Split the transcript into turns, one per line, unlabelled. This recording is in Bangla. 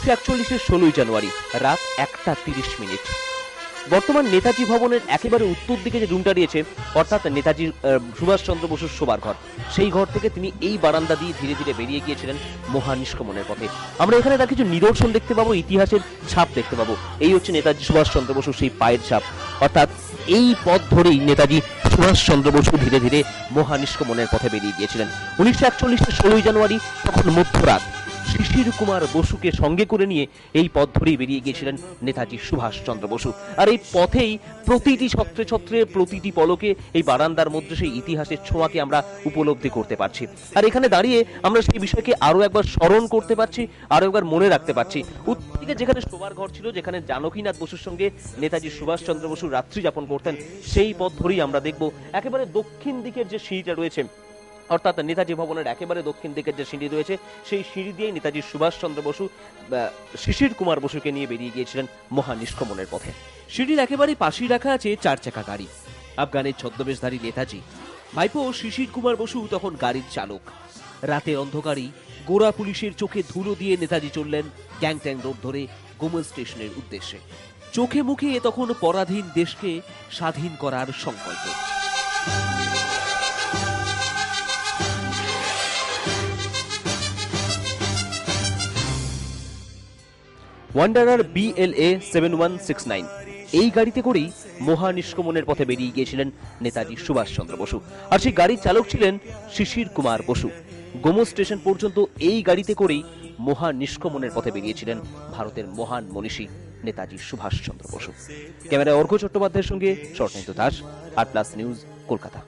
1941 16ই জানুয়ারি রাত 1:30। বর্তমান নেতাজি ভবনের একেবারে উত্তর দিকে যে রুমটা রয়েছে, অর্থাৎ নেতাজি সুভাষচন্দ্র বসুর শোবার ঘর, সেই ঘর থেকে তিনি এই বারান্দা দিয়ে ধীরে ধীরে বেরিয়ে গিয়েছিলেন মহানিষ্ক্রমণের পথে। আমরা এখানে তার কিছু নিদর্শন দেখতে পাবো, ইতিহাসের ছাপ দেখতে পাবো। এই হচ্ছে নেতাজি সুভাষচন্দ্র বসুর সেই পায়ের ছাপ, অর্থাৎ এই পথ ধরেই নেতাজি সুভাষচন্দ্র বসু ধীরে ধীরে মহানিষ্ক্রমণের পথে বেরিয়ে গিয়েছিলেন। 1941 16ই জানুয়ারি, তখন মধ্যরাত। শিশির কুমার বসুকে সঙ্গে করে নিয়ে এই পথ ধরেই বেরিয়ে গিয়েছিলেন নেতাজি সুভাষচন্দ্র বসু। আর এই পথেই প্রতিটি ছত্রে ছত্রে, প্রতিটি পলকে এই বারান্দার মধ্যে সেই ইতিহাসের ছোঁয়াকে আমরা উপলব্ধি করতে পারছি। আর এখানে দাঁড়িয়ে আমরা সেই বিষয়কে আরো একবার স্মরণ করতে পারছি, আরো একবার মনে রাখতে পারছি। উত্তর দিকে যেখানে শোবার ঘর ছিল, যেখানে জানকীনাথ বসুর সঙ্গে নেতাজি সুভাষচন্দ্র বসু রাত্রি যাপন করতেন, সেই পথ ধরেই আমরা দেখব একেবারে দক্ষিণ দিকের যে সিঁড়িটা রয়েছে, অর্থাৎ নেতাজি ভবনের একেবারে দক্ষিণ দিকের যে সিঁড়ি রয়েছে, সেই সিঁড়ি দিয়ে নেতাজি সুভাষচন্দ্র বসু শিশির কুমার বসুকে নিয়ে বেরিয়ে গিয়েছিলেন মহানিষ্ক্রমণের পথে। সিঁড়ির একেবারে পাশেই রাখা আছে 4 চাকা গাড়ি। আফগানের ছদ্মবেশধারী নেতাজি ভাইপো শিশির কুমার বসু তখন গাড়ির চালক। রাতের অন্ধকারই গোরা পুলিশের চোখে ধুলো দিয়ে নেতাজি চললেন গ্যাংটং রোড ধরে গোমল স্টেশনের উদ্দেশ্যে। চোখে মুখে তখন পরাধীন দেশকে স্বাধীন করার সংকল্প। ওয়ান্ডারার BLA 7169, এই গাড়িতে করেই মহানিষ্ক্রমণের পথে বেরিয়ে গিয়েছিলেন নেতাজি সুভাষচন্দ্র বসু। আর সেই গাড়ির চালক ছিলেন শিশির কুমার বসু। গোমো স্টেশন পর্যন্ত এই গাড়িতে করেই মহানিষ্ক্রমণের পথে বেরিয়েছিলেন ভারতের মহান মনীষী নেতাজি সুভাষচন্দ্র বসু। ক্যামেরায় অর্ঘ্য চট্টোপাধ্যায়ের সঙ্গে শরণেন্দু দাস, আর প্লাস নিউজ, কলকাতা।